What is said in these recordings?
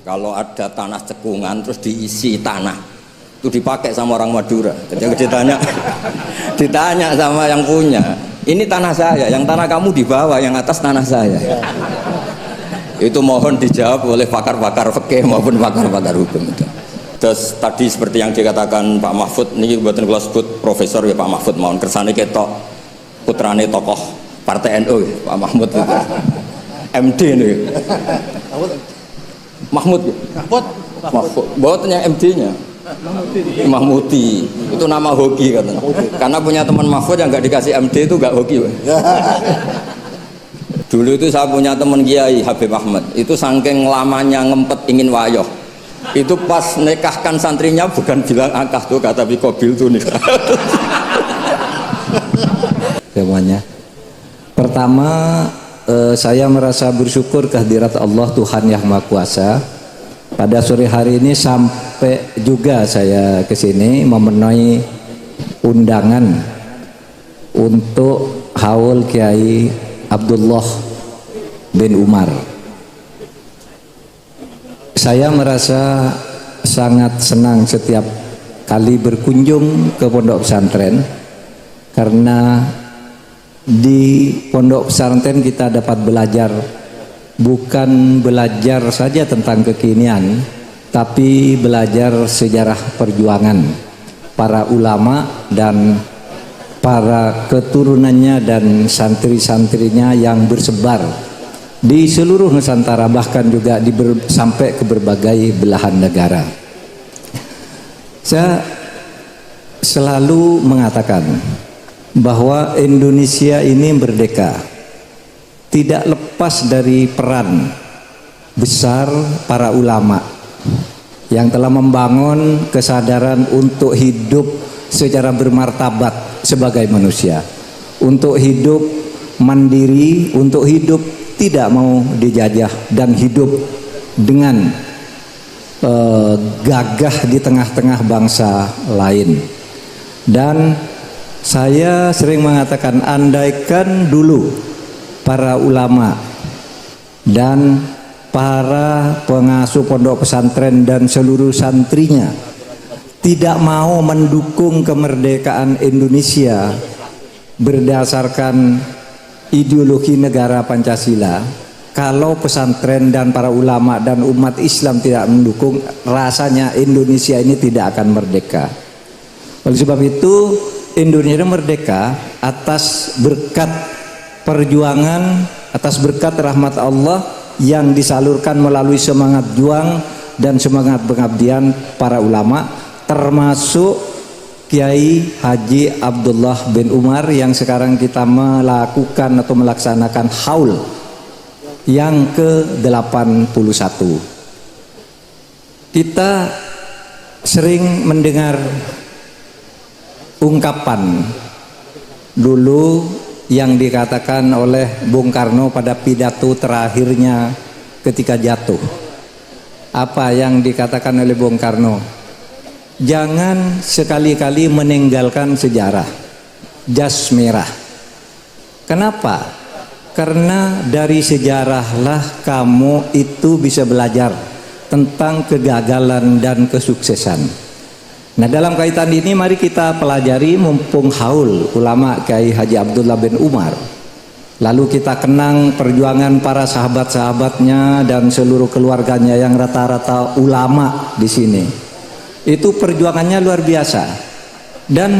Kalau ada tanah cekungan terus diisi tanah, itu dipakai sama orang Madura. Jadi ditanya sama yang punya, ini tanah saya, yang tanah kamu di bawah, yang atas tanah saya. Itu mohon dijawab oleh pakar-pakar fikih maupun pakar-pakar hukum. Terus tadi seperti yang dikatakan Pak Mahfud, ini buatan kelas sebut profesor ya Pak Mahfud, mohon kersane ketok putrane tokoh Partai NU ya, Pak Mahmud itu. MD nih. Mahmud ya? Mahmud. Bawaannya MD-nya. Mahmudi. Itu nama hoki katanya. Karena punya teman Mahfud yang nggak dikasih MD itu nggak hoki. Dulu itu saya punya teman Kiai Habib Ahmad. Itu saking lamanya ngempet ingin wayoh. Itu pas nikahkan santrinya bukan bilang akah tuh kata Bikobil tuh nikah. Semuanya. Pertama, saya merasa bersyukur kehadirat Allah Tuhan Yang Maha Kuasa. Pada sore hari ini sampai juga saya ke sini memenuhi undangan untuk haul Kiai Abdullah bin Umar. Saya merasa sangat senang setiap kali berkunjung ke pondok pesantren, karena di pondok pesantren kita dapat belajar, bukan belajar saja tentang kekinian, tapi belajar sejarah perjuangan para ulama dan para keturunannya dan santri-santrinya yang bersebar di seluruh Nusantara, bahkan juga sampai ke berbagai belahan negara. Saya selalu mengatakan bahwa Indonesia ini merdeka tidak lepas dari peran besar para ulama yang telah membangun kesadaran untuk hidup secara bermartabat sebagai manusia, untuk hidup mandiri, untuk hidup tidak mau dijajah, dan hidup dengan gagah di tengah-tengah bangsa lain. Dan saya sering mengatakan, andaikan dulu para ulama dan para pengasuh pondok pesantren dan seluruh santrinya tidak mau mendukung kemerdekaan Indonesia berdasarkan ideologi negara Pancasila, kalau pesantren dan para ulama dan umat Islam tidak mendukung, rasanya Indonesia ini tidak akan merdeka. Oleh sebab itu, Indonesia merdeka atas berkat perjuangan, atas berkat rahmat Allah yang disalurkan melalui semangat juang dan semangat pengabdian para ulama, termasuk Kiai Haji Abdullah bin Umar yang sekarang kita melakukan atau melaksanakan haul yang ke-81. Kita sering mendengar ungkapan dulu yang dikatakan oleh Bung Karno pada pidato terakhirnya ketika jatuh. Apa yang dikatakan oleh Bung Karno? Jangan sekali-kali meninggalkan sejarah, jas merah. Kenapa? Karena dari sejarahlah kamu itu bisa belajar tentang kegagalan dan kesuksesan. Nah, dalam kaitan ini mari kita pelajari mumpung haul ulama Kiai Haji Abdullah bin Umar. Lalu kita kenang perjuangan para sahabat-sahabatnya dan seluruh keluarganya yang rata-rata ulama di sini. Itu perjuangannya luar biasa. Dan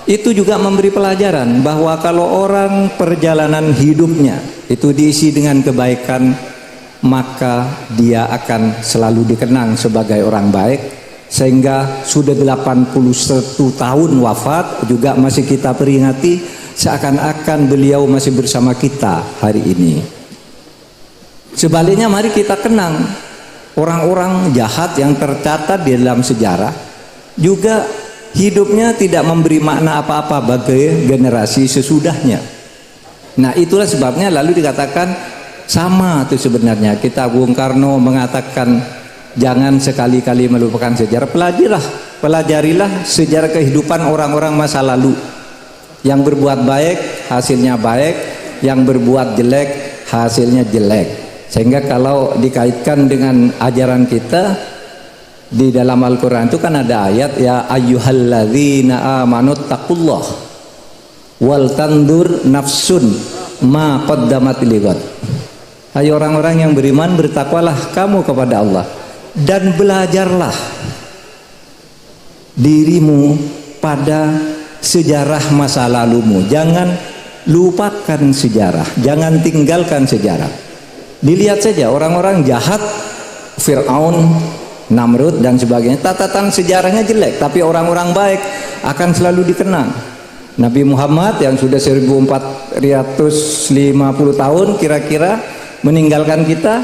itu juga memberi pelajaran bahwa kalau orang perjalanan hidupnya itu diisi dengan kebaikan, maka dia akan selalu dikenang sebagai orang baik. Sehingga sudah 81 tahun wafat juga masih kita peringati, seakan-akan beliau masih bersama kita hari ini. Sebaliknya mari kita kenang orang-orang jahat yang tercatat di dalam sejarah, juga hidupnya tidak memberi makna apa-apa bagi generasi sesudahnya. Nah, itulah sebabnya lalu dikatakan sama itu sebenarnya. Kita Bung Karno mengatakan jangan sekali-kali melupakan sejarah. Pelajarilah sejarah kehidupan orang-orang masa lalu. Yang berbuat baik hasilnya baik, yang berbuat jelek hasilnya jelek. Sehingga kalau dikaitkan dengan ajaran kita di dalam Al-Quran itu kan ada ayat, ya ayyuhalladzina amanu taqullah wal tandur nafsun ma qaddamat lighad. Hai orang-orang yang beriman, bertakwalah kamu kepada Allah dan belajarlah dirimu pada sejarah masa lalumu. Jangan lupakan sejarah, jangan tinggalkan sejarah. Dilihat saja orang-orang jahat, Fir'aun, Namrud dan sebagainya, catatan sejarahnya jelek, tapi orang-orang baik akan selalu dikenang. Nabi Muhammad yang sudah 1450 tahun kira-kira meninggalkan kita,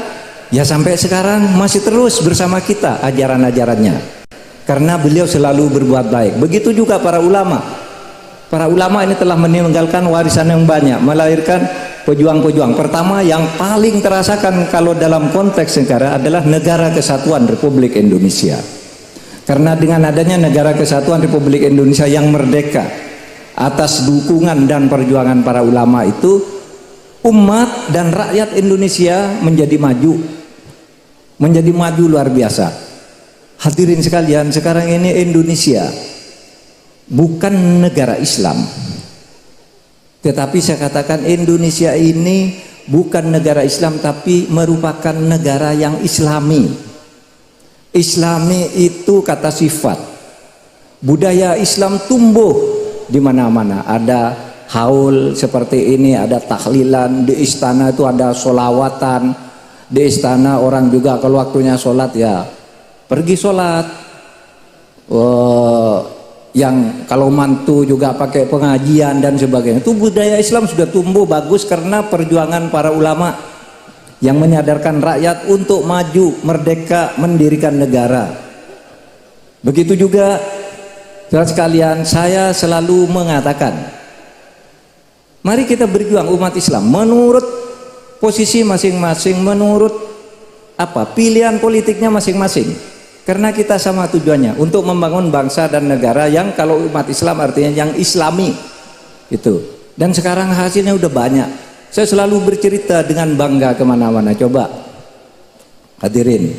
ya sampai sekarang masih terus bersama kita ajaran-ajarannya, karena beliau selalu berbuat baik. Begitu juga para ulama. Para ulama ini telah meninggalkan warisan yang banyak, melahirkan pejuang-pejuang. Pertama yang paling terasakan kalau dalam konteks negara adalah Negara Kesatuan Republik Indonesia. Karena dengan adanya Negara Kesatuan Republik Indonesia yang merdeka atas dukungan dan perjuangan para ulama itu, umat dan rakyat Indonesia menjadi maju luar biasa. Hadirin sekalian, sekarang ini Indonesia bukan negara Islam, tetapi saya katakan Indonesia ini bukan negara Islam, tapi merupakan negara yang Islami. Islami itu kata sifat. Budaya Islam tumbuh di mana-mana. Ada haul seperti ini, ada tahlilan, di istana itu ada solawatan, di istana orang juga kalau waktunya sholat ya pergi sholat. Yang kalau mantu juga pakai pengajian dan sebagainya. Itu budaya Islam sudah tumbuh bagus karena perjuangan para ulama yang menyadarkan rakyat untuk maju, merdeka, mendirikan negara. Begitu juga saudara sekalian, saya selalu mengatakan, mari kita berjuang umat Islam menurut posisi masing-masing, menurut pilihan politiknya masing-masing. Karena kita sama tujuannya untuk membangun bangsa dan negara yang kalau umat Islam artinya yang Islami itu. Dan sekarang hasilnya udah banyak. Saya selalu bercerita dengan bangga kemana-mana. Coba hadirin,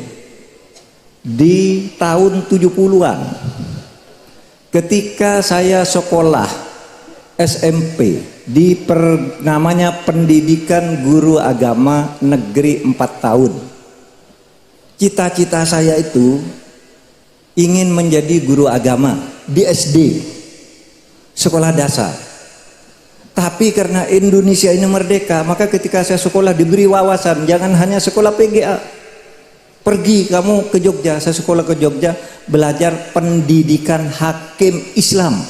di tahun 70-an ketika saya sekolah SMP di namanya Pendidikan Guru Agama Negeri 4 tahun, cita-cita saya itu ingin menjadi guru agama di SD, sekolah dasar. Tapi karena Indonesia ini merdeka, maka ketika saya sekolah diberi wawasan, jangan hanya sekolah PGA. Pergi kamu ke Jogja, saya sekolah ke Jogja, belajar pendidikan hakim Islam.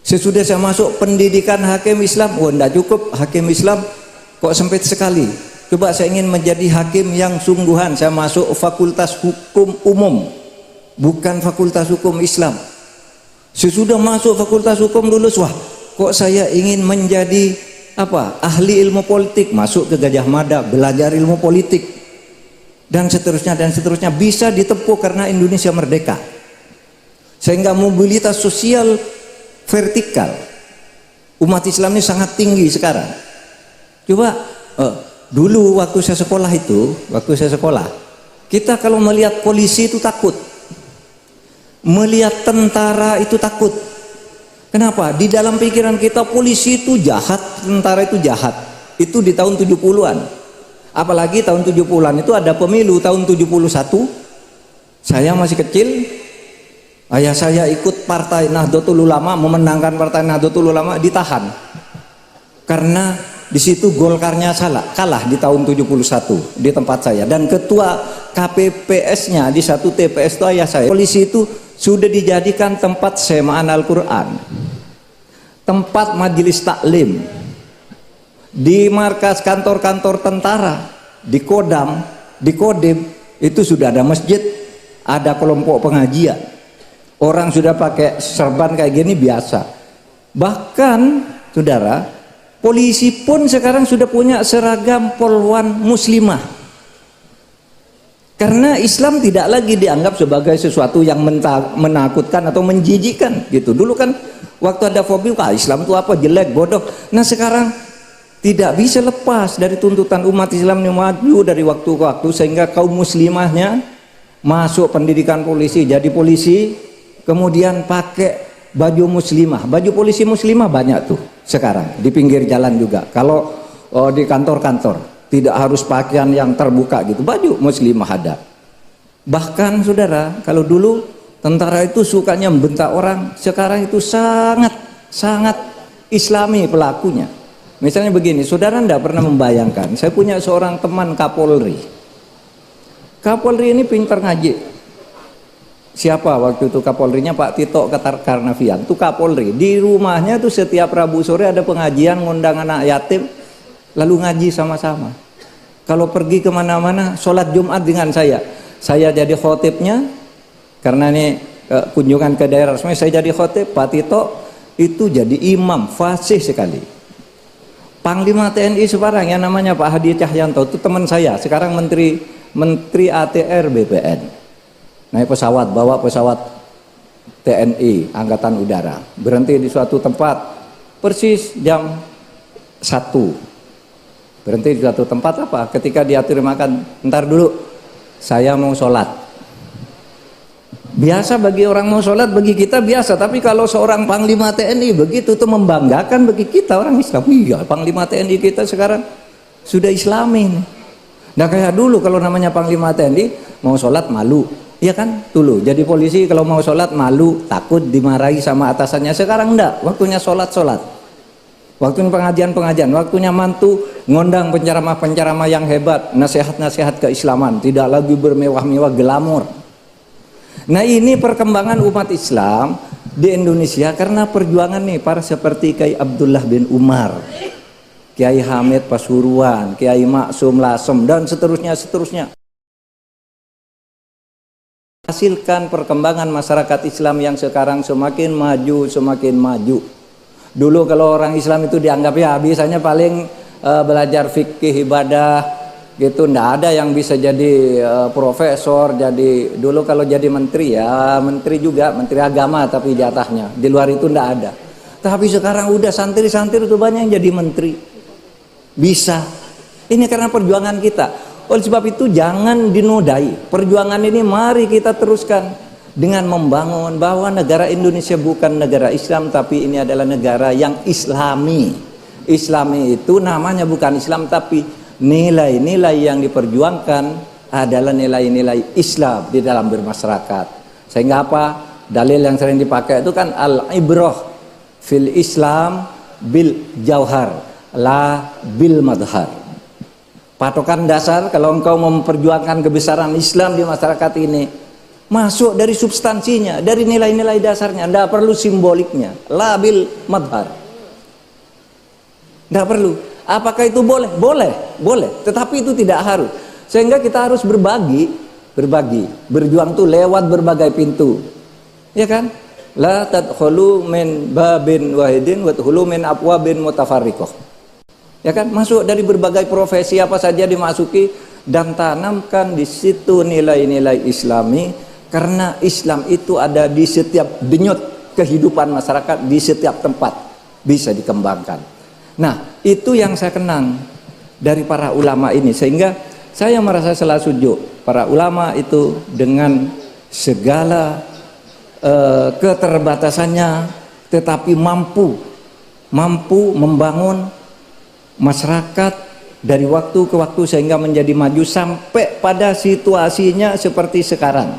Sesudah saya masuk pendidikan hakim Islam, enggak cukup hakim Islam, kok sempit sekali. Coba saya ingin menjadi hakim yang sungguhan, saya masuk fakultas hukum umum, bukan fakultas hukum Islam. Sesudah masuk fakultas hukum lulus, wah kok saya ingin menjadi ahli ilmu politik, masuk ke Gajah Mada, belajar ilmu politik, dan seterusnya bisa ditempuh karena Indonesia merdeka. Sehingga mobilitas sosial vertikal umat Islam ini sangat tinggi sekarang. Coba dulu waktu saya sekolah, kita kalau melihat polisi itu takut, melihat tentara itu takut. Kenapa? Di dalam pikiran kita polisi itu jahat, tentara itu jahat. Itu di tahun 70-an. Apalagi tahun 70-an itu ada pemilu tahun 71. Saya masih kecil, ayah saya ikut Partai Nahdlatul Ulama, memenangkan Partai Nahdlatul Ulama, ditahan. Karena di situ Golkarnya kalah di tahun 71 di tempat saya, dan ketua KPPS-nya di satu TPS itu ayah saya. Polisi itu sudah dijadikan tempat semaan Al-Quran, tempat majelis taklim, di markas kantor-kantor tentara, di Kodam, di Kodim itu sudah ada masjid, ada kelompok pengajian. Orang sudah pakai serban kayak gini biasa. Bahkan saudara, polisi pun sekarang sudah punya seragam polwan muslimah. Karena Islam tidak lagi dianggap sebagai sesuatu yang menakutkan atau menjijikkan gitu. Dulu kan waktu ada fobia, Islam itu apa, jelek, bodoh. Nah sekarang tidak bisa lepas dari tuntutan umat Islam yang maju dari waktu ke waktu, sehingga kaum muslimahnya masuk pendidikan polisi, jadi polisi, kemudian pakai baju muslimah. Baju polisi muslimah banyak tuh sekarang di pinggir jalan juga. Kalau di kantor-kantor tidak harus pakaian yang terbuka gitu, baju muslimah ada. Bahkan saudara, kalau dulu tentara itu sukanya membentak orang, sekarang itu sangat islami pelakunya. Misalnya begini, saudara tidak pernah membayangkan, saya punya seorang teman Kapolri. Kapolri ini pintar ngaji. Siapa waktu itu Kapolrinya? Pak Tito Karnavian. Itu Kapolri. Di rumahnya tuh setiap Rabu sore ada pengajian, ngundang anak yatim, lalu ngaji sama-sama. Kalau pergi kemana-mana, sholat Jumat dengan saya. Saya jadi khotibnya, karena ini kunjungan ke daerah resmi, saya jadi khotib. Pak Tito itu jadi imam, fasih sekali. Panglima TNI sekarang yang namanya Pak Hadi Cahyanto itu teman saya, sekarang Menteri ATR BPN. Naik pesawat, bawa pesawat TNI Angkatan Udara, berhenti di suatu tempat persis jam 1. Berhenti di suatu tempat apa? Ketika diatur makan, ntar dulu saya mau sholat. Biasa bagi orang mau sholat, bagi kita biasa. Tapi kalau seorang Panglima TNI begitu, itu membanggakan bagi kita orang Islam. Iya, Panglima TNI kita sekarang sudah Islami nih. Nah kayak dulu kalau namanya Panglima TNI mau sholat malu, iya kan? Dulu jadi polisi kalau mau sholat malu, takut dimarahi sama atasannya. Sekarang enggak, waktunya sholat. Waktunya pengajian, waktunya mantu ngondang penceramah yang hebat, nasihat keislaman, tidak lagi bermewah-mewah glamor. Nah ini perkembangan umat Islam di Indonesia karena perjuangan nih para seperti Kiai Abdullah bin Umar, Kiai Hamid Pasuruan, Kiai Maksum Lasem dan seterusnya. Hasilkan perkembangan masyarakat Islam yang sekarang semakin maju. Dulu kalau orang Islam itu dianggap ya biasanya paling belajar fikih ibadah gitu, ndak ada yang bisa jadi profesor, jadi dulu kalau jadi menteri ya menteri agama tapi jatahnya di luar itu ndak ada. Tapi sekarang udah santri-santri itu banyak yang jadi menteri, bisa. Ini karena perjuangan kita. Oleh sebab itu jangan dinodai perjuangan ini, mari kita teruskan dengan membangun bahwa negara Indonesia bukan negara Islam, tapi ini adalah negara yang Islami. Islami itu namanya bukan Islam, tapi nilai-nilai yang diperjuangkan adalah nilai-nilai Islam di dalam bermasyarakat. Sehingga apa? Dalil yang sering dipakai itu kan al-ibrah fil Islam bil jauhar la bil madhar. Patokan dasar kalau engkau memperjuangkan kebesaran Islam di masyarakat ini, masuk dari substansinya, dari nilai-nilai dasarnya, tidak perlu simboliknya. La bil madhar, tidak perlu. Apakah itu boleh? Boleh. Tetapi itu tidak harus. Sehingga kita harus berbagi. Berjuang tuh lewat berbagai pintu. Ya kan? La tadkhulu min babin wahidin wa tadkhulu min abwabin mutafarriqah. Ya kan? Masuk dari berbagai profesi apa saja dimasuki dan tanamkan di situ nilai-nilai Islami, karena Islam itu ada di setiap denyut kehidupan masyarakat, di setiap tempat bisa dikembangkan. Nah, itu yang saya kenang dari para ulama ini, sehingga saya merasa selalu sejuk para ulama itu dengan segala keterbatasannya, tetapi mampu membangun masyarakat dari waktu ke waktu sehingga menjadi maju sampai pada situasinya seperti sekarang.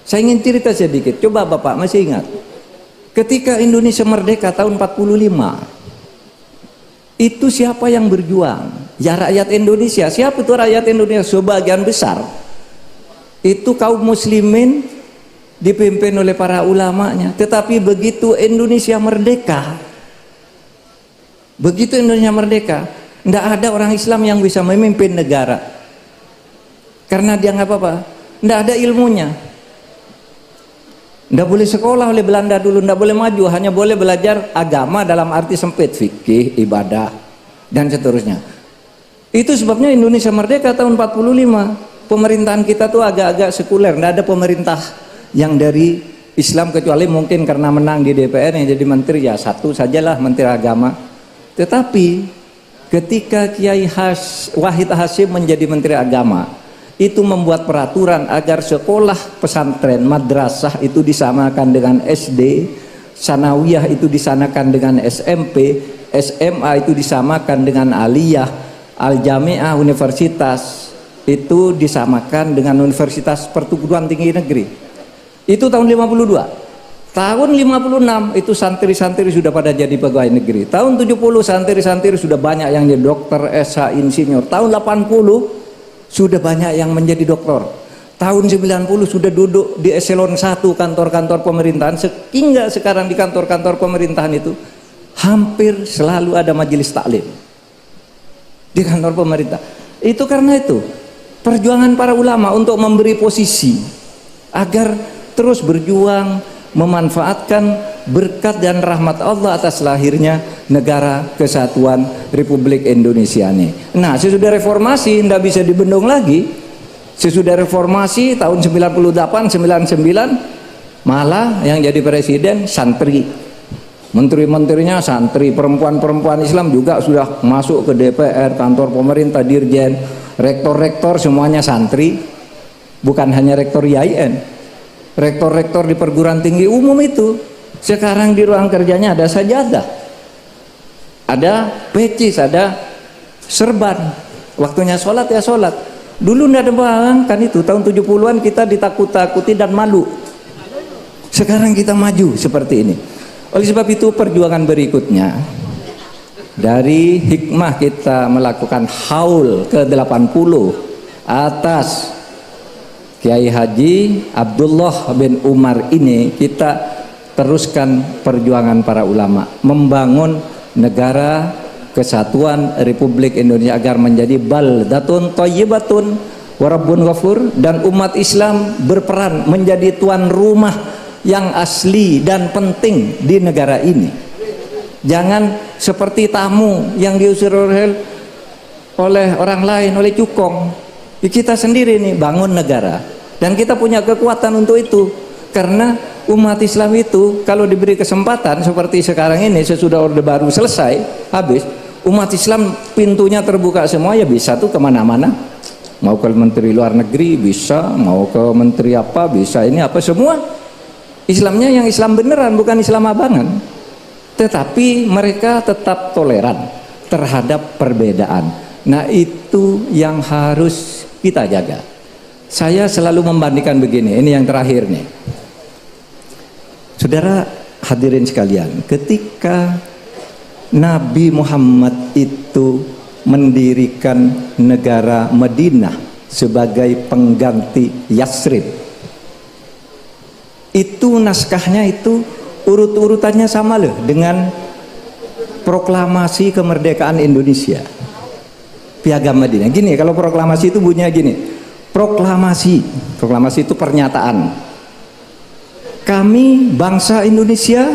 Saya ingin cerita sedikit. Coba Bapak masih ingat ketika Indonesia merdeka tahun 45, itu siapa yang berjuang? Ya rakyat Indonesia. Siapa itu rakyat Indonesia? Sebagian besar itu kaum muslimin dipimpin oleh para ulamanya. Tetapi begitu Indonesia merdeka, tidak ada orang Islam yang bisa memimpin negara, karena dia nggak apa-apa, tidak ada ilmunya, tidak boleh sekolah oleh Belanda dulu, tidak boleh maju, hanya boleh belajar agama dalam arti sempit, fikih, ibadah, dan seterusnya. Itu sebabnya Indonesia merdeka tahun 45, pemerintahan kita tuh agak-agak sekuler, tidak ada pemerintah yang dari Islam, kecuali mungkin karena menang di DPR yang jadi menteri ya satu sajalah, menteri agama. Tetapi ketika Wahid Hasyim menjadi Menteri Agama, itu membuat peraturan agar sekolah pesantren, madrasah itu disamakan dengan SD, sanawiyah itu disamakan dengan SMP, SMA itu disamakan dengan aliyah, al-jami'ah universitas itu disamakan dengan universitas perguruan tinggi negeri. Itu tahun 52. Tahun 56 itu santri-santri sudah pada jadi pegawai negeri. Tahun 70 santri-santri sudah banyak yang jadi dokter, SH, insinyur. Tahun 80 sudah banyak yang menjadi doktor. Tahun 90 sudah duduk di eselon 1 kantor-kantor pemerintahan, sehingga sekarang di kantor-kantor pemerintahan itu hampir selalu ada majelis taklim di kantor pemerintah. Itu karena itu perjuangan para ulama untuk memberi posisi agar terus berjuang memanfaatkan berkat dan rahmat Allah atas lahirnya negara kesatuan Republik Indonesia ini. Nah, sesudah reformasi tidak bisa dibendung lagi. Sesudah reformasi tahun 98 99 malah yang jadi presiden santri. Menteri-menterinya santri, perempuan-perempuan Islam juga sudah masuk ke DPR, kantor pemerintah, dirjen, rektor-rektor semuanya santri. Bukan hanya rektor IAIN. Rektor-rektor di perguruan tinggi umum itu sekarang di ruang kerjanya ada sajadah, ada pecis, ada serban. Waktunya sholat ya sholat. Dulu tidak ada bang, kan itu tahun 70-an kita ditakut-takuti dan malu. Sekarang kita maju seperti ini. Oleh sebab itu perjuangan berikutnya dari hikmah kita melakukan haul ke-80 atas Kiai Haji Abdullah bin Umar ini, kita teruskan perjuangan para ulama membangun negara kesatuan Republik Indonesia agar menjadi baldatun thayyibatun wa rabbun ghafur, dan umat Islam berperan menjadi tuan rumah yang asli dan penting di negara ini. Jangan seperti tamu yang diusir oleh orang lain, oleh cukong. Kita sendiri nih bangun negara, dan kita punya kekuatan untuk itu, karena umat Islam itu kalau diberi kesempatan seperti sekarang ini, sesudah Orde Baru selesai habis, umat Islam pintunya terbuka semua, ya bisa tuh kemana-mana, mau ke menteri luar negeri bisa, mau ke menteri apa bisa, ini apa semua Islamnya yang Islam beneran, bukan Islam abangan, tetapi mereka tetap toleran terhadap perbedaan. Nah, itu yang harus kita jaga. Saya selalu membandingkan begini, ini yang terakhir nih. Saudara hadirin sekalian, ketika Nabi Muhammad itu mendirikan negara Madinah sebagai pengganti Yasrib, itu naskahnya itu urut-urutannya sama loh dengan proklamasi kemerdekaan Indonesia. Piagam Madinah. Gini, kalau proklamasi itu bunyinya gini. Proklamasi itu pernyataan. Kami bangsa Indonesia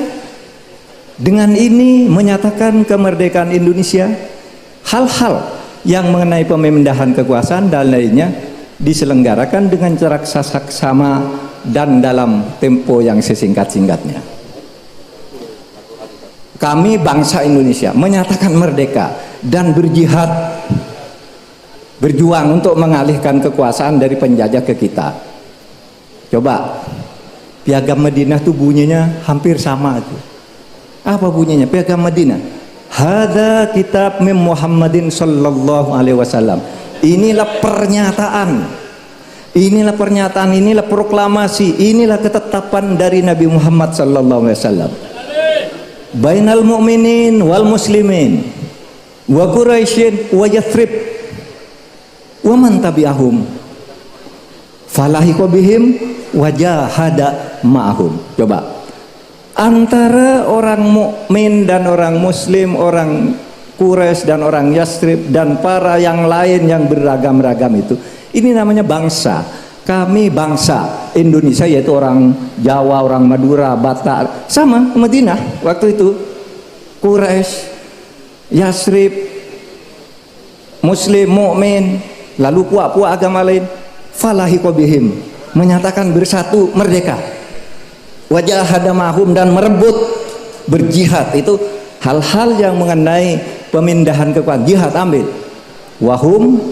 dengan ini menyatakan kemerdekaan Indonesia. Hal-hal yang mengenai pemindahan kekuasaan dan lainnya diselenggarakan dengan cara saksama dan dalam tempo yang sesingkat-singkatnya. Kami bangsa Indonesia menyatakan merdeka dan berjihad, berjuang untuk mengalihkan kekuasaan dari penjajah ke kita. Coba Piagam Madinah tuh bunyinya hampir sama tuh. Apa bunyinya Piagam Madinah? Hada kitab min Muhammadin sallallahu alaihi wasallam. Inilah pernyataan, inilah proklamasi, inilah ketetapan dari Nabi Muhammad sallallahu alaihi wasallam. Bainal mu'minin wal muslimin wa Quraisyin wa Yathrib wa man tabi'ahum falahiqa bihim wa jahada ma'ahum. Coba, antara orang mukmin dan orang muslim, orang Quraisy dan orang Yathrib dan para yang lain yang beragam-ragam itu, ini namanya bangsa. Kami bangsa Indonesia, yaitu orang Jawa, orang Madura, Batak, sama Madinah waktu itu. Quraisy, Yathrib, muslim, mukmin, lalu puak-puak agama lain, falahiqa bihim, menyatakan bersatu merdeka, wajah hadamahum, dan merebut berjihad. Itu hal-hal yang mengenai pemindahan kekuasaan, jihad ambil. Wahum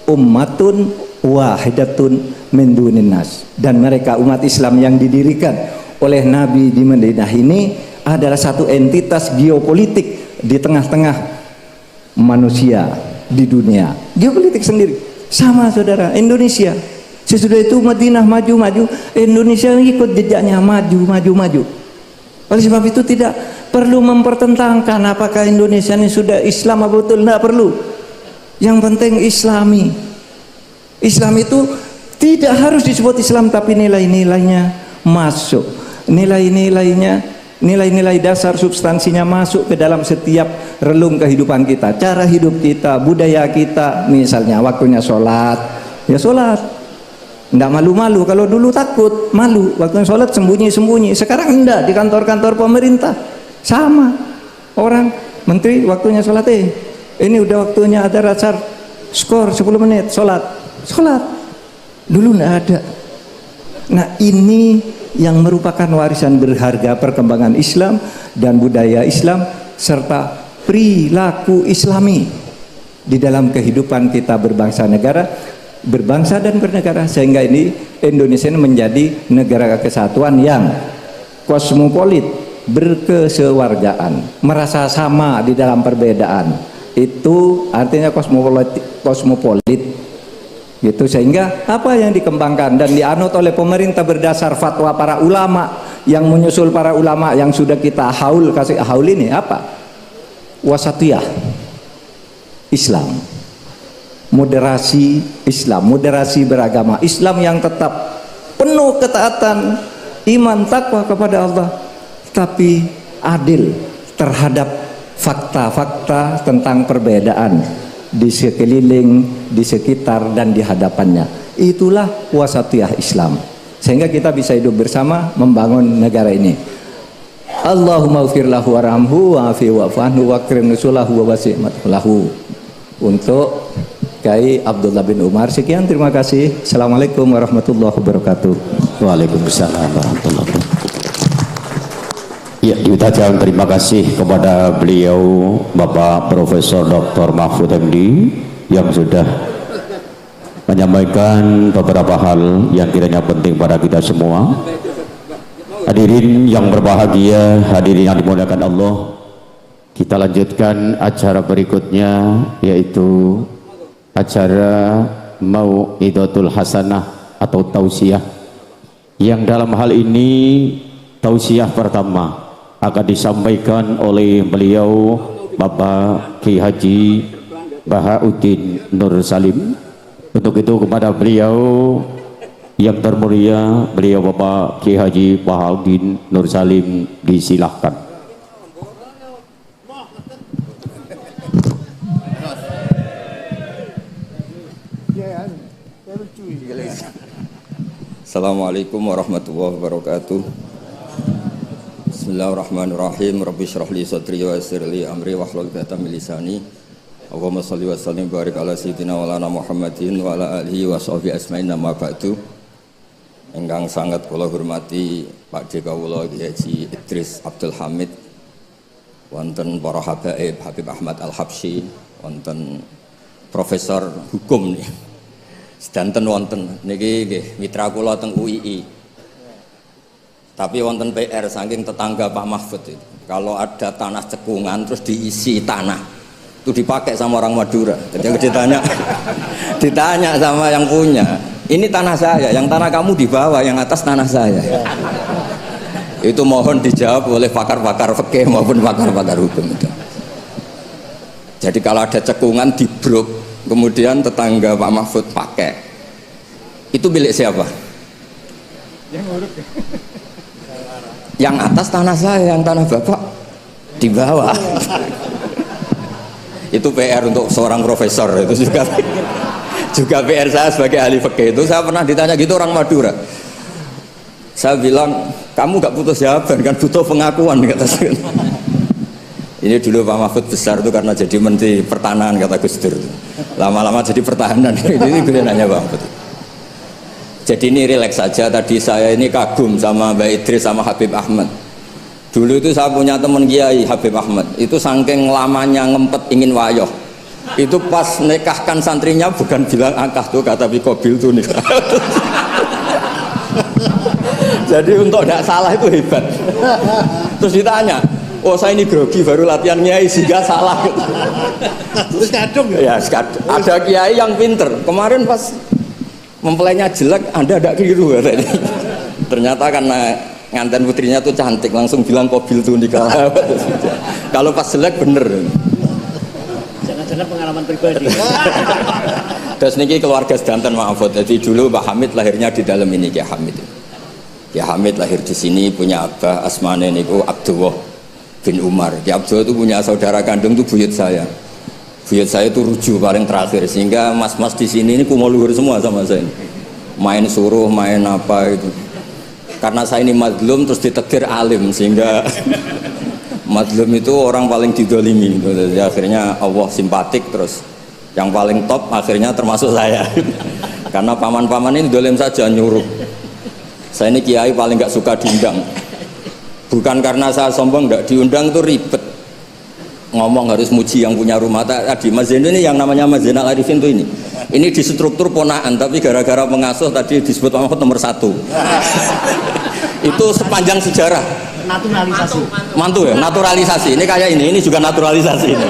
ummatun wahidatun min dunin nas. Dan mereka umat Islam yang didirikan oleh Nabi di Madinah ini adalah satu entitas geopolitik di tengah-tengah manusia di dunia. Geopolitik sendiri. Sama saudara, Indonesia. Sesudah itu Madinah maju-maju, Indonesia ikut jejaknya maju. Oleh sebab itu tidak perlu mempertentangkan apakah Indonesia ini sudah Islam atau betul, tidak perlu. Yang penting Islami. Islam itu tidak harus disebut Islam, tapi nilai-nilainya masuk. Nilai-nilai dasar substansinya masuk ke dalam setiap relung kehidupan kita. Cara hidup kita, budaya kita, misalnya waktunya sholat, ya sholat. Tidak malu-malu. Kalau dulu takut, malu. Waktu sholat sembunyi-sembunyi. Sekarang enggak, di kantor-kantor pemerintah sama. Orang menteri waktunya sholat, ini udah waktunya ada asar, skor 10 menit sholat. Dulu enggak ada. Nah, ini yang merupakan warisan berharga perkembangan Islam dan budaya Islam serta perilaku Islami di dalam kehidupan kita berbangsa dan bernegara, sehingga ini Indonesia menjadi negara kesatuan yang kosmopolit, berkesewargaan, merasa sama di dalam perbedaan. Itu artinya kosmopolit gitu. Sehingga apa yang dikembangkan dan dianut oleh pemerintah berdasar fatwa para ulama yang menyusul para ulama yang sudah kita kasih haul ini apa? Wasatiyah Islam, moderasi Islam, moderasi beragama Islam yang tetap penuh ketaatan, iman, takwa kepada Allah, tapi adil terhadap fakta-fakta tentang perbedaan di sekeliling, di sekitar, dan di hadapannya. Itulah wasatiyah Islam, sehingga kita bisa hidup bersama membangun negara ini. Allahumma ufir lahu warhamhu wa'afi wa'fanhu wa'akrim nusulahu wa wasi'matlahu. Untuk Kiai Abdullah bin Umar, sekian, terima kasih. Assalamualaikum warahmatullahi wabarakatuh. Waalaikumsalam warahmatullahi wabarakatuh. Ya, diucapkan terima kasih kepada beliau Bapak Profesor Dr. Mahfud MD yang sudah menyampaikan beberapa hal yang kiranya penting pada kita semua. Hadirin yang berbahagia, hadirin yang dimuliakan Allah, kita lanjutkan acara berikutnya, yaitu acara Mau'idatul Hasanah atau tausiah, yang dalam hal ini tausiah pertama akan disampaikan oleh beliau Bapak Ki Haji Bahauddin Nur Salim. Untuk itu kepada beliau yang termulia, beliau Bapak Ki Haji Bahauddin Nur Salim, disilahkan. Assalamualaikum warahmatullahi wabarakatuh. Bismillahirrahmanirrahim. Rabbi shrah li sadri wa yassir li amri wahlul 'uqdatam min lisani. Allahumma shalli wa sallim barik ala sayyidina wa lana Muhammadin wa ala alihi wa sahbihi asma'in. Nama ba'du. Ingkang sangat kula hormati Pak D kawula Haji Idris Abdul Hamid, wonten para habaib Habib Ahmad Al-Habsyi, wonten Profesor Hukum nih. Sedanten wonten niki nggih mitra kula teng UII. Tapi wonten PR saking tetangga Pak Mahfud itu. Kalau ada tanah cekungan terus diisi tanah, itu dipakai sama orang Madura. Jadi ditanya sama yang punya, ini tanah saya, yang tanah kamu di bawah, yang atas tanah saya. Itu mohon dijawab oleh pakar-pakar fikih maupun pakar-pakar hukum itu. Jadi kalau ada cekungan dibruk, kemudian tetangga Pak Mahfud pakai, itu milik siapa? Yang urut. Yang atas tanah saya, yang tanah bapak di bawah. Itu PR untuk seorang profesor, itu juga PR saya sebagai ahli fikih. Itu saya pernah ditanya gitu orang Madura. Saya bilang, kamu gak butuh jawaban kan, butuh pengakuan, kata saya. Ini dulu Pak Mahfud besar itu karena jadi Menteri Pertanahan, kata Gus Dur. Lama-lama jadi pertahanan. Ini gue nanya Pak Mahfud. Jadi ini rileks saja. Tadi saya ini kagum sama Mbak Idris sama Habib Ahmad. Dulu itu saya punya teman Kiai Habib Ahmad, itu saking lamanya ngempet ingin wayoh, itu pas nikahkan santrinya bukan bilang akah tuh kata Bikobil tuh nikah. Jadi untuk tidak salah itu hebat. Terus ditanya, oh saya ini grogi baru latihan Kiai sehingga salah. Terus kadung ya? Ya, ada Kiai yang pinter. Kemarin pas mempelainya jelek, Anda tidak keliru katanya. Ternyata karena nganten putrinya tuh cantik, langsung bilang Kobil tuh nikah. Kalau pas jelek bener. Jangan-jangan pengalaman pribadi. Terus niki keluarga sedanten maaf. Jadi dulu Pak Hamid lahirnya di dalam ini Kiai Hamid. Kiai Hamid lahir di sini, punya abah asmane niku Abdullah bin Umar. Kiai Abdullah itu punya saudara kandung tuh buyut saya. Buyut saya itu ruju paling terakhir, sehingga mas-mas di sini ini kumo luhur semua sama saya. Main suruh, main apa itu. Karena saya ini madlum terus ditegir alim, sehingga madlum itu orang paling didolimi. Jadi akhirnya Allah simpatik, terus yang paling top akhirnya termasuk saya. Karena paman-paman ini dolim saja nyuruh. Saya ini kiai paling nggak suka diundang. Bukan karena saya sombong, nggak diundang itu ribet. Ngomong harus muji yang punya rumah. Tadi Mas Zainal ini yang namanya Mas Zainal Arifin tuh ini. Ini di struktur ponaan, tapi gara-gara pengasuh tadi disebut Mahfud nomor 1. Itu sepanjang sejarah. Naturalisasi. Mantu ya, naturalisasi. Ini kayak ini juga naturalisasi ini.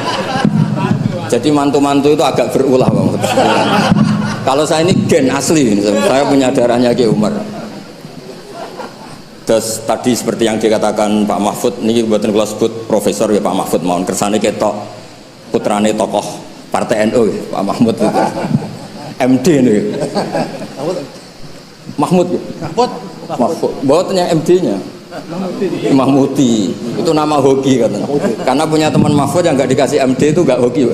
Jadi mantu-mantu itu agak berulah Bang. Kalau saya ini gen asli, saya punya darahnya Ki Umar. Terus tadi seperti yang dikatakan Pak Mahfud, ini buatan kalau sebut profesor ya Pak Mahfud, mohon kersane ketok putrane tokoh Partai NU ya, Pak Mahmud itu. MD nih. Mahmud ya? Mahmud. Buatan yang MD-nya. Mahmudi. Itu nama hoki katanya. Karena punya teman Mahfud yang nggak dikasih MD itu nggak hoki.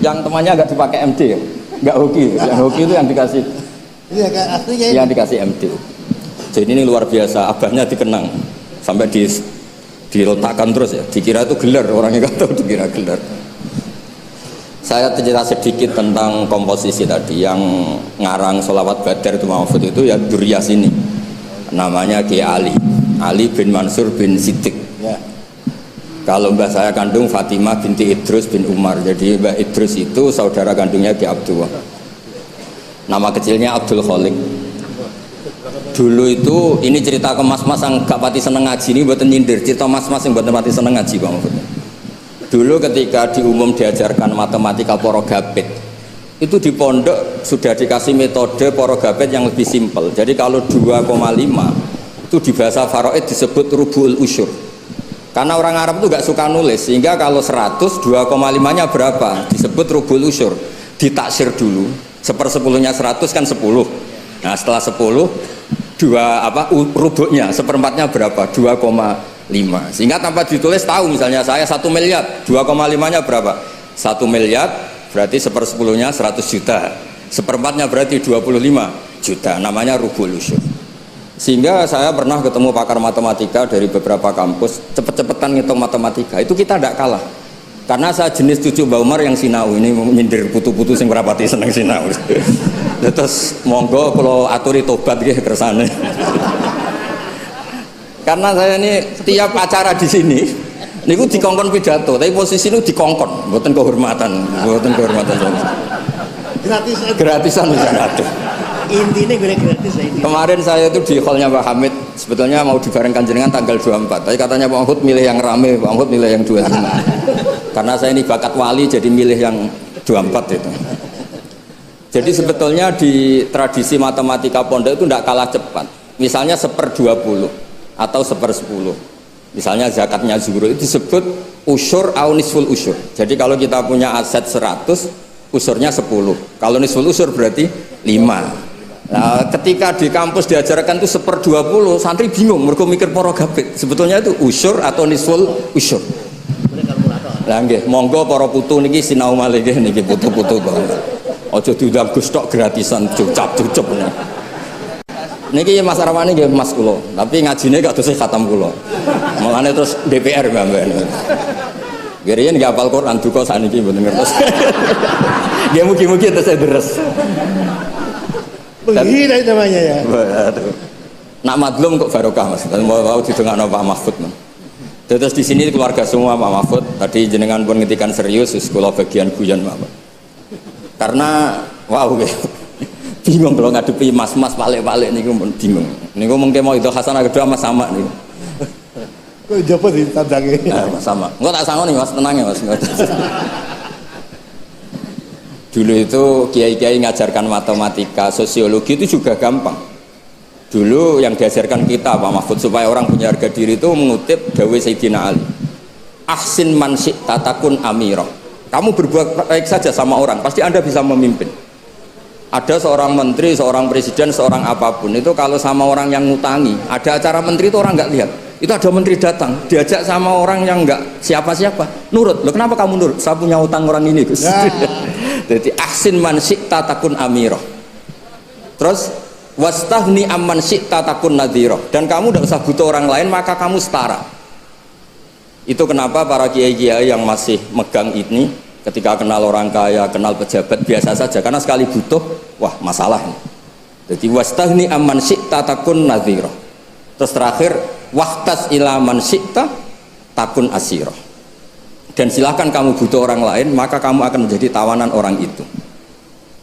Yang temannya nggak dipakai MD ya? Nggak hoki. Yang hoki itu yang dikasih. Ini agak aslinya ini. Yang dikasih MD. Jadi ini luar biasa, abahnya dikenang sampai diletakkan terus ya, dikira itu gelar, orangnya nggak tahu dikira gelar. Saya cerita sedikit tentang komposisi tadi, yang ngarang sholawat badar itu Mahfud itu ya Duriyah sini, namanya Kiai Ali bin Mansur bin Siddiq. Ya. Kalau mbah saya kandung Fatimah binti Idrus bin Umar, jadi mbah Idrus itu saudara kandungnya Kiai Abdullah. Nama kecilnya Abdul Khalik. Dulu itu ini cerita ke mas-mas yang gak pati seneng ngaji, ini buatan nyindir, cerita mas-mas yang buatan pati seneng ngaji Bang. Dulu ketika di umum diajarkan matematika porogabit, itu di pondok sudah dikasih metode porogabit yang lebih simpel. Jadi kalau 2,5 itu di bahasa faraid disebut rubu'ul usyur. Karena orang Arab itu gak suka nulis, sehingga kalau 100 2,5 nya berapa? Disebut rubu'ul usyur. Ditaksir dulu, 1/10-nya 100 kan 10. Nah setelah 10 rubuknya seperempatnya berapa? 2,5. Sehingga tanpa ditulis tahu, misalnya saya 1 miliar, 2,5 nya berapa? 1 miliar berarti 1/10-nya 100 juta, seperempatnya berarti 25 juta, namanya rubul usyur. Sehingga saya pernah ketemu pakar matematika dari beberapa kampus, cepet-cepetan ngitung matematika itu kita tidak kalah. Karena saya jenis cucu Mbak Umar yang sinau, ini nyindir putu-putu sing merapati seneng sinau. Terus monggo kalau aturi tobat nggih kersane. Karena saya ini tiap acara di sini niku dikongkon pidato, tapi posisi itu dikongkon, mboten kehormatan, mboten kehormatan. Gratisan bisa ada. Intinya gue gratis ya ini. Kemarin saya itu di hallnya Pak Hamid, sebetulnya mau dibarengkan jenengan tanggal 24, tapi katanya Pak Mahfud milih yang rame, Pak Mahfud milih yang 25. Karena saya ini bakat wali jadi milih yang 24 itu. Jadi sebetulnya di tradisi matematika pondok itu tidak kalah cepat. Misalnya 1/20 atau 1/10. Misalnya zakatnya zuhur itu disebut usyur au nisful usyur. Jadi kalau kita punya aset 100, usurnya 10. Kalau nisful usyur berarti 5. Nah, ketika di kampus diajarkan itu 1/20, santri bingung, mereka mikir porogabit. Sebetulnya itu usyur atau nisful usyur. Lah nggih, monggo para putu niki sinau malih nggih niki putu-putu banget. Aja diundang Gus tok gratisan cucap-cucup. Niki Mas Armani nggih Mas kula, tapi ngajine gak dosih khatam kula. Mulane terus DPR mbak-mbak. Gerian nggih hafal Quran duka saniki mboten ngertos. Nggih mugi-mugi terus deres. Begini namanya ya. Nak madlum kok barokah Mas. Mau didongakno Pak Mahfud. Terus di sini keluarga semua Pak Mahfud. Tadi jenengan pun ngetikan serius sekolah bagian guyon Pak. Karena wow bingung kalau ngadepi mas-mas balik-balik niku bingung. Niku mungkin mau itu hasanah kedua Mas sama niku. Kok jawab di tandange. Mas sama. Enggak tak sangoni Mas, tenang ya Mas. Dulu itu kiai-kiai ngajarkan matematika, sosiologi itu juga gampang. Dulu yang diajarkan kita Pak Mahfud supaya orang punya harga diri itu mengutip dawuh Sayyidina Ali. Ahsin man syi'ta takun amirah. Kamu berbuat baik saja sama orang, pasti Anda bisa memimpin. Ada seorang menteri, seorang presiden, seorang apapun itu kalau sama orang yang ngutangi, ada acara menteri itu orang nggak lihat. Itu ada menteri datang, diajak sama orang yang nggak siapa-siapa, nurut. Loh kenapa kamu nurut? Saya punya utang orang ini Gus. Jadi ahsin man syi'ta takun amirah. Terus wastaghni amman syi'ta takun nadhirah. Dan kamu tidak usah butuh orang lain, maka kamu setara. Itu kenapa para kiai-kiai yang masih megang ini ketika kenal orang kaya, kenal pejabat biasa saja, karena sekali butuh, wah masalah ini. Jadi wastaghni amman syi'ta takun nadhirah. Terus terakhir wahtas ila man syi'ta takun asirah. Dan silahkan kamu butuh orang lain, maka kamu akan menjadi tawanan orang itu.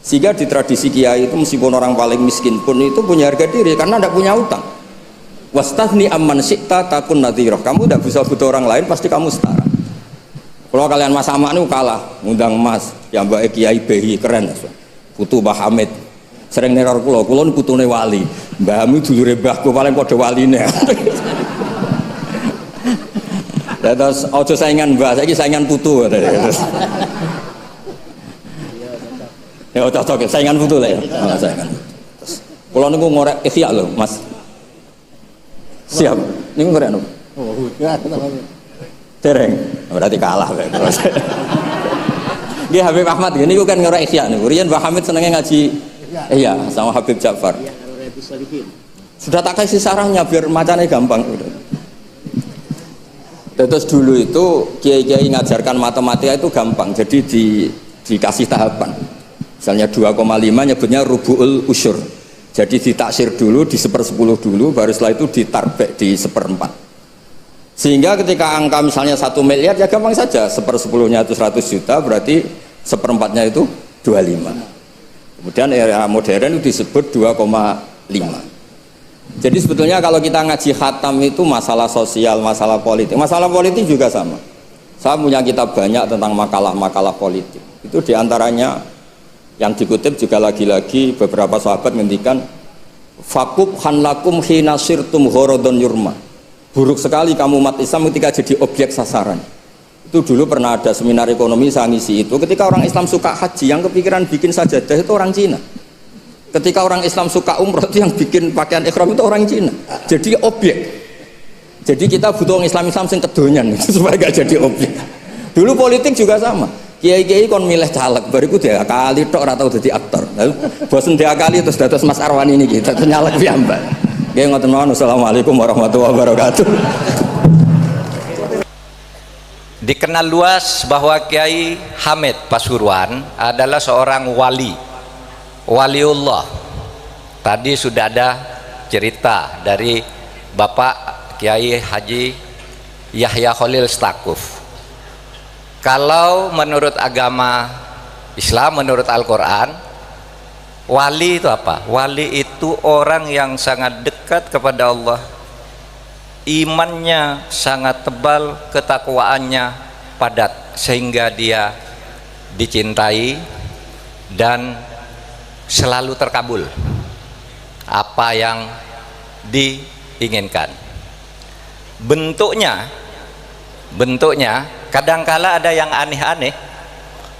Sehingga di tradisi kiai itu meskipun orang paling miskin pun itu punya harga diri karena tidak punya utang. Wastaghni amman syi'ta takun nadhirah. Kamu tidak bisa butuh orang lain, pasti kamu setara. Kalau kalian Mas Sama ini kalah, ngundang Mas, ya Mbak Kiai Behi keren, putu Mbah Hamid. Sering neror kulo ini putune wali. Mbah Hamid dulure mbahku paling padha waline. Terus ojo saingan Mbah, saiki saingan putu. Ya cocok saingan putu lah ya. Saingan. Kulo niku ngorek ikhya lho, Mas. Siap. Niku ngorek nopo? Oh, enggak tahu. Dereng. Berarti kalah kowe. Nggih Habib Ahmad niku kan ngorek ikhya niku. Riyen Mbah Hamid senenge ngaji iya sama Habib Ja'far. Sudah tak kasih sarahnya biar macamnya gampang. Terus dulu itu kiai-kiai ngajarkan matematika itu gampang, jadi dikasih tahapan. Misalnya 2,5 nyebutnya rubu'ul usyur. Jadi ditaksir dulu, di 1/10 dulu, baru setelah itu ditarbek di 1/4. Sehingga ketika angka misalnya 1 miliar ya gampang saja, 1/10-nya itu 100 juta, berarti 1/4-nya itu 25. Kemudian era modern itu disebut 2,5. Jadi sebetulnya kalau kita ngaji khatam itu masalah sosial, masalah politik. Masalah politik juga sama. Saya punya kitab banyak tentang makalah-makalah politik. Itu diantaranya yang dikutip juga lagi-lagi beberapa sahabat ngendikan fakub hanlakum hina sirtum horodon yurma. Buruk sekali kamu umat Islam ketika jadi objek sasaran. Itu dulu pernah ada seminar ekonomi saya ngisi itu. Ketika orang Islam suka haji, yang kepikiran bikin sajadah itu orang Cina. Ketika orang Islam suka umroh itu yang bikin pakaian ikhram itu orang Cina. Jadi objek. Jadi kita butuh orang Islam sing kedonyan supaya gak jadi objek. Dulu politik juga sama. Kiai-kiai kon milih caleg, bariku dia kali tok ora tau dadi aktor. Lalu bosen dia kali terus dados Mas Arwan ini kita nyalek piyambak. Nggih ngoten mawon. Assalamualaikum warahmatullahi wabarakatuh. Dikenal luas bahwa Kiai Hamid Pasuruan adalah seorang waliullah. Tadi sudah ada cerita dari Bapak Kiai Haji Yahya Khalil Stakuf. Kalau menurut agama Islam, menurut Al-Quran, wali itu apa? Wali itu orang yang sangat dekat kepada Allah, imannya sangat tebal, ketakwaannya padat, sehingga dia dicintai dan selalu terkabul apa yang diinginkan. Bentuknya kadangkala ada yang aneh-aneh,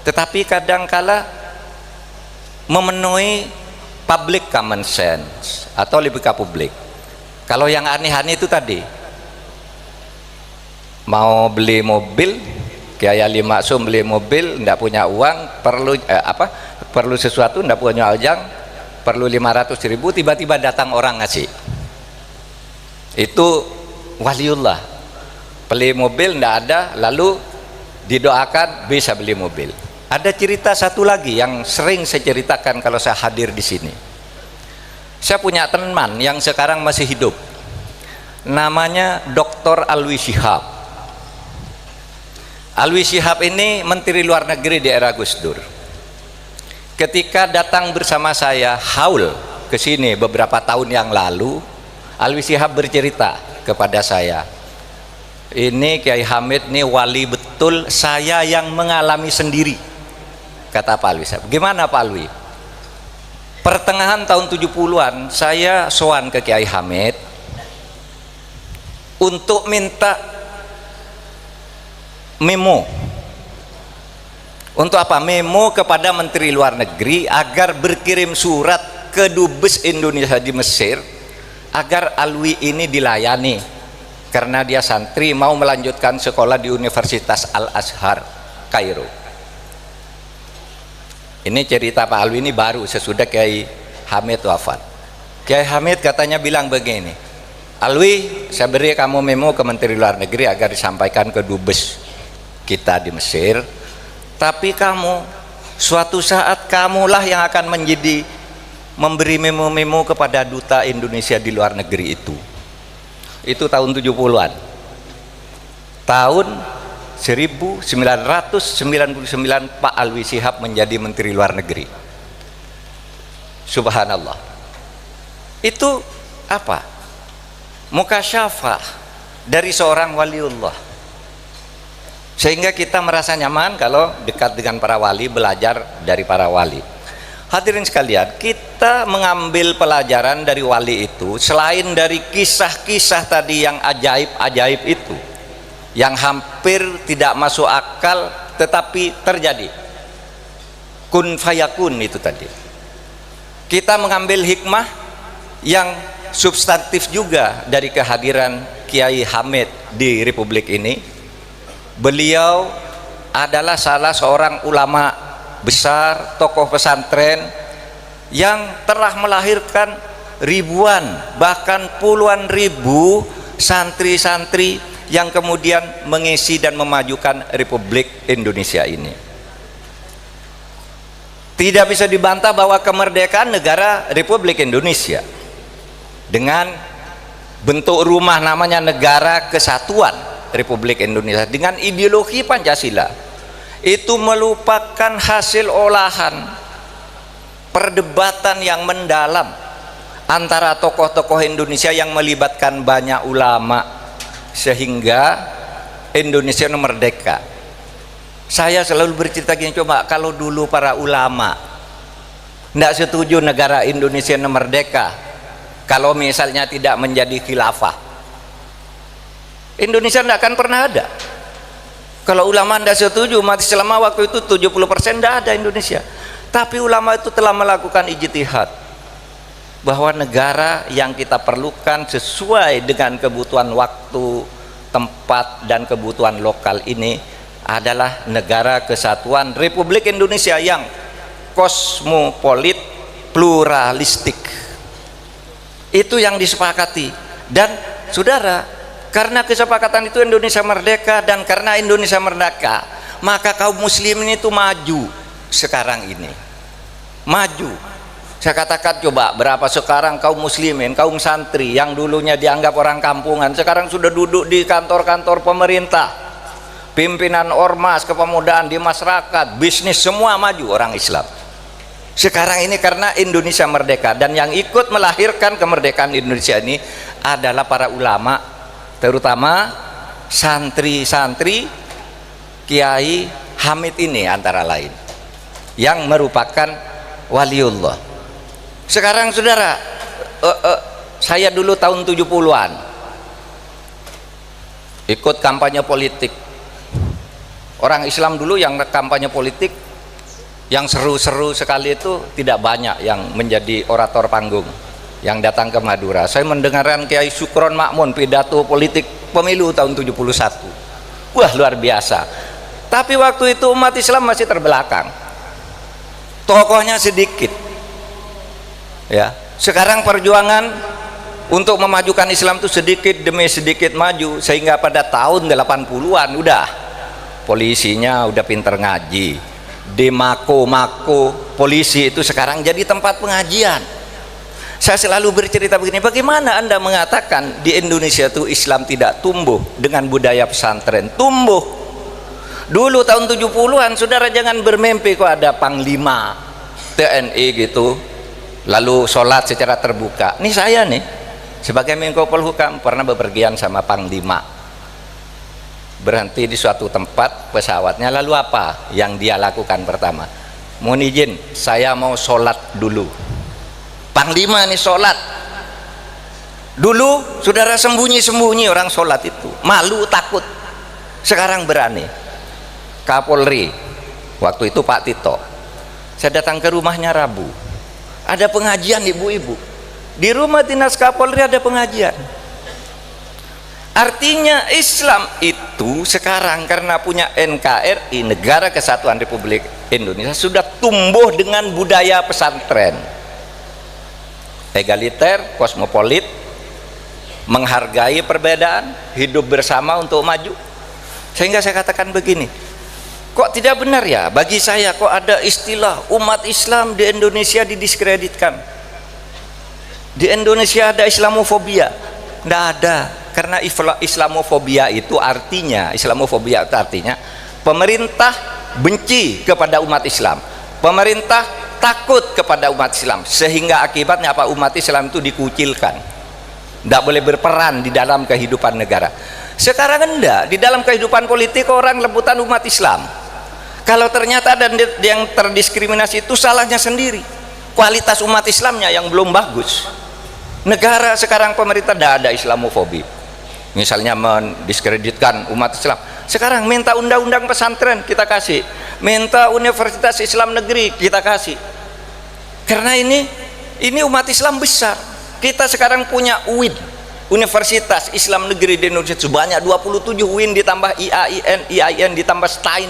tetapi kadangkala memenuhi public common sense atau lebih ke publik. Kalau yang aneh-aneh itu tadi mau beli mobil, Kiai Ali Maksum beli mobil, tidak punya uang, perlu sesuatu, tidak punya ojang, perlu 500.000, tiba-tiba datang orang ngasih. Itu waliullah. Beli mobil tidak ada, lalu didoakan bisa beli mobil. Ada cerita satu lagi yang sering saya ceritakan kalau saya hadir di sini. Saya punya teman yang sekarang masih hidup, namanya Dr. Alwi Shihab. Alwi Shihab ini Menteri Luar Negeri di era Gus Dur. Ketika datang bersama saya haul ke sini beberapa tahun yang lalu, Alwi Shihab bercerita kepada saya, ini Kiai Hamid ini wali betul, saya yang mengalami sendiri, kata Pak Alwi Shihab. Gimana Pak Alwi? Pertengahan tahun 70-an saya sowan ke Kiai Hamid untuk minta memo. Untuk apa? Memo kepada Menteri Luar Negeri agar berkirim surat ke Dubes Indonesia di Mesir agar Alwi ini dilayani, karena dia santri mau melanjutkan sekolah di Universitas Al-Azhar Kairo. Ini cerita Pak Alwi ini baru sesudah Kiai Hamid wafat. Kiai Hamid katanya bilang begini, Alwi, saya beri kamu memo ke Menteri Luar Negeri agar disampaikan ke Dubes kita di Mesir, tapi kamu suatu saat kamulah yang akan menjadi memberi memo-memo kepada duta Indonesia di luar negeri itu tahun 70-an. Tahun 1999 Pak Alwi Shihab menjadi Menteri Luar Negeri. Subhanallah. Itu apa? Mukasyafah dari seorang waliullah, sehingga kita merasa nyaman kalau dekat dengan para wali, belajar dari para wali. Hadirin sekalian, kita mengambil pelajaran dari wali itu, selain dari kisah-kisah tadi yang ajaib-ajaib itu, yang hampir tidak masuk akal tetapi terjadi, kun fayakun itu tadi, kita mengambil hikmah yang substantif juga dari kehadiran Kiai Hamid di Republik ini. Beliau adalah salah seorang ulama besar, tokoh pesantren yang telah melahirkan ribuan bahkan puluhan ribu santri-santri yang kemudian mengisi dan memajukan Republik Indonesia ini. Tidak bisa dibantah bahwa kemerdekaan negara Republik Indonesia dengan bentuk rumah namanya Negara Kesatuan Republik Indonesia dengan ideologi Pancasila itu merupakan hasil olahan perdebatan yang mendalam antara tokoh-tokoh Indonesia yang melibatkan banyak ulama, sehingga Indonesia merdeka. Saya selalu bercerita gini, coba kalau dulu para ulama tidak setuju negara Indonesia merdeka, kalau misalnya tidak menjadi khilafah, Indonesia tidak akan pernah ada. Kalau ulama tidak setuju, umat Islam waktu itu 70% tidak ada Indonesia. Tapi ulama itu telah melakukan ijtihad bahwa negara yang kita perlukan sesuai dengan kebutuhan waktu, tempat, dan kebutuhan lokal ini adalah Negara Kesatuan Republik Indonesia yang kosmopolit, pluralistik. Itu yang disepakati. Dan saudara, karena kesepakatan itu Indonesia merdeka, dan karena Indonesia merdeka maka kaum muslimin itu maju sekarang ini, maju. Saya katakan coba berapa sekarang kaum muslimin, kaum santri yang dulunya dianggap orang kampungan sekarang sudah duduk di kantor-kantor pemerintah, pimpinan ormas kepemudaan di masyarakat, bisnis, semua maju orang Islam sekarang ini karena Indonesia merdeka. Dan yang ikut melahirkan kemerdekaan Indonesia ini adalah para ulama, terutama santri-santri Kiai Hamid ini antara lain, yang merupakan waliullah. Sekarang saudara, saya dulu tahun 70-an ikut kampanye politik. Orang Islam dulu yang kampanye politik yang seru-seru sekali itu tidak banyak yang menjadi orator panggung yang datang ke Madura. Saya mendengarkan Kiai Syukron Makmun pidato politik pemilu tahun 71. Wah, luar biasa. Tapi waktu itu umat Islam masih terbelakang, tokohnya sedikit ya. Sekarang perjuangan untuk memajukan Islam itu sedikit demi sedikit maju, sehingga pada tahun 80-an udah polisinya udah pinter ngaji, di mako-mako polisi itu sekarang jadi tempat pengajian. Saya selalu bercerita begini, bagaimana Anda mengatakan di Indonesia itu Islam tidak tumbuh dengan budaya pesantren? Tumbuh. Dulu tahun 70-an, saudara jangan bermimpi kok ada panglima TNI gitu, lalu sholat secara terbuka. Ini saya nih, sebagai Menko Polhukam, pernah bepergian sama panglima. Berhenti di suatu tempat pesawatnya, lalu apa yang dia lakukan pertama? Mohon izin, saya mau sholat dulu. Panglima ini sholat dulu, saudara, sembunyi-sembunyi orang sholat itu, malu takut. Sekarang berani. Kapolri waktu itu Pak Tito, saya datang ke rumahnya Rabu, ada pengajian ibu-ibu di rumah dinas Kapolri, ada pengajian. Artinya Islam itu sekarang karena punya NKRI, Negara Kesatuan Republik Indonesia, sudah tumbuh dengan budaya pesantren, egaliter, kosmopolit, menghargai perbedaan, hidup bersama untuk maju. Sehingga saya katakan begini, kok tidak benar ya bagi saya kok ada istilah umat Islam di Indonesia didiskreditkan, di Indonesia ada Islamofobia. Tidak ada, karena Islamofobia itu artinya pemerintah benci kepada umat Islam, pemerintah takut kepada umat Islam, sehingga akibatnya apa? Umat Islam itu dikucilkan, tidak boleh berperan di dalam kehidupan negara. Sekarang enggak, di dalam kehidupan politik orang rebutan umat Islam. Kalau ternyata ada yang terdiskriminasi, itu salahnya sendiri, kualitas umat Islamnya yang belum bagus. Negara sekarang pemerintah tidak ada Islamofobi, misalnya mendiskreditkan umat Islam. Sekarang minta undang-undang pesantren kita kasih, minta Universitas Islam Negeri kita kasih, karena ini umat Islam besar. Kita sekarang punya UIN, Universitas Islam Negeri di Indonesia sebanyak 27 UIN, ditambah IAIN ditambah Stein.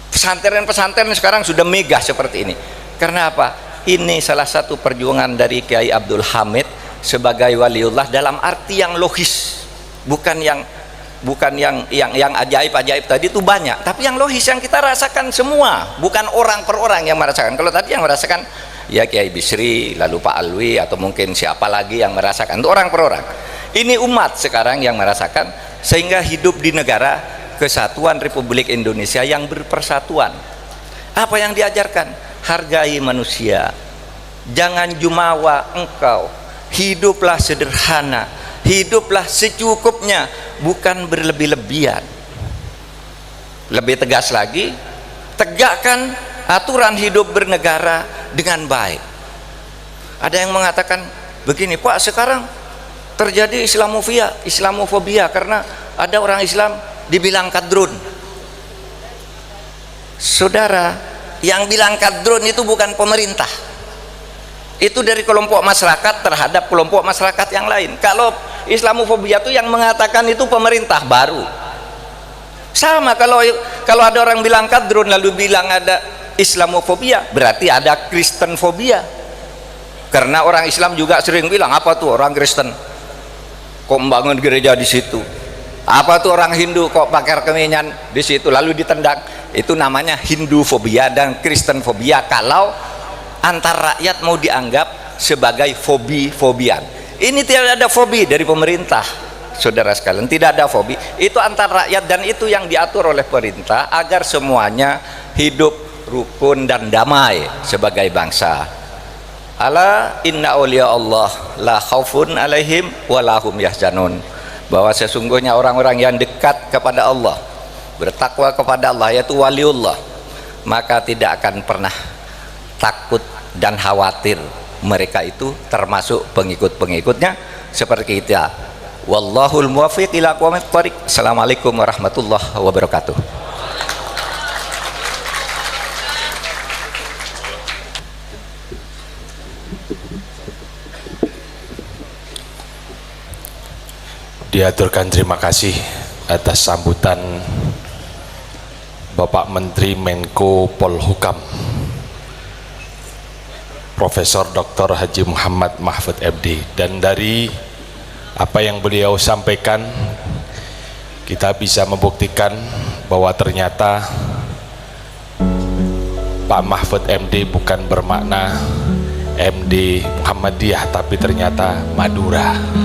Pesantren-pesantren sekarang sudah megah seperti ini. Karena apa? Ini salah satu perjuangan dari Kiai Abdul Hamid sebagai waliullah dalam arti yang logis, bukan yang ajaib-ajaib tadi itu banyak, tapi yang logis yang kita rasakan semua, bukan orang per orang yang merasakan. Kalau tadi yang merasakan ya Kiai Bisri, lalu Pak Alwi, atau mungkin siapa lagi yang merasakan, itu orang per orang. Ini umat sekarang yang merasakan, sehingga hidup di negara kesatuan Republik Indonesia yang berpersatuan. Apa yang diajarkan? Hargai manusia, jangan jumawa engkau, hiduplah sederhana, hiduplah secukupnya, bukan berlebih-lebihan. Lebih tegas lagi, tegakkan aturan hidup bernegara dengan baik. Ada yang mengatakan begini, Pak, sekarang terjadi Islamofobia karena ada orang Islam dibilang kadrun. Saudara, yang bilang kadrun itu bukan pemerintah, itu dari kelompok masyarakat terhadap kelompok masyarakat yang lain. Kalau Islamofobia itu yang mengatakan itu pemerintah baru. Sama kalau ada orang bilang kadrun lalu bilang ada Islamofobia, berarti ada Kristenfobia. Karena orang Islam juga sering bilang, apa tuh orang Kristen kok membangun gereja di situ, apa tuh orang Hindu kok pakai kemenyan di situ, lalu ditendang. Itu namanya Hindufobia dan Kristenfobia kalau antar rakyat mau dianggap sebagai fobian. Ini tidak ada fobi dari pemerintah, saudara sekalian, tidak ada fobi. Itu antar rakyat, dan itu yang diatur oleh pemerintah agar semuanya hidup rukun dan damai sebagai bangsa. Ala inna awliya Allah la khaufun alaihim walahum yahzanun, bahwa sesungguhnya orang-orang yang dekat kepada Allah, bertakwa kepada Allah, yaitu waliullah, maka tidak akan pernah takut dan khawatir. Mereka itu termasuk pengikut-pengikutnya seperti kita. Wallahul muwaffiq ila aqwamit thoriq. Assalamualaikum warahmatullahi wabarakatuh. Diaturkan terima kasih atas sambutan Bapak Menteri Menko Polhukam Profesor Dr. Haji Muhammad Mahfud MD. Dan dari apa yang beliau sampaikan, kita bisa membuktikan bahwa ternyata Pak Mahfud MD bukan bermakna MD Muhammadiyah tapi ternyata Madura.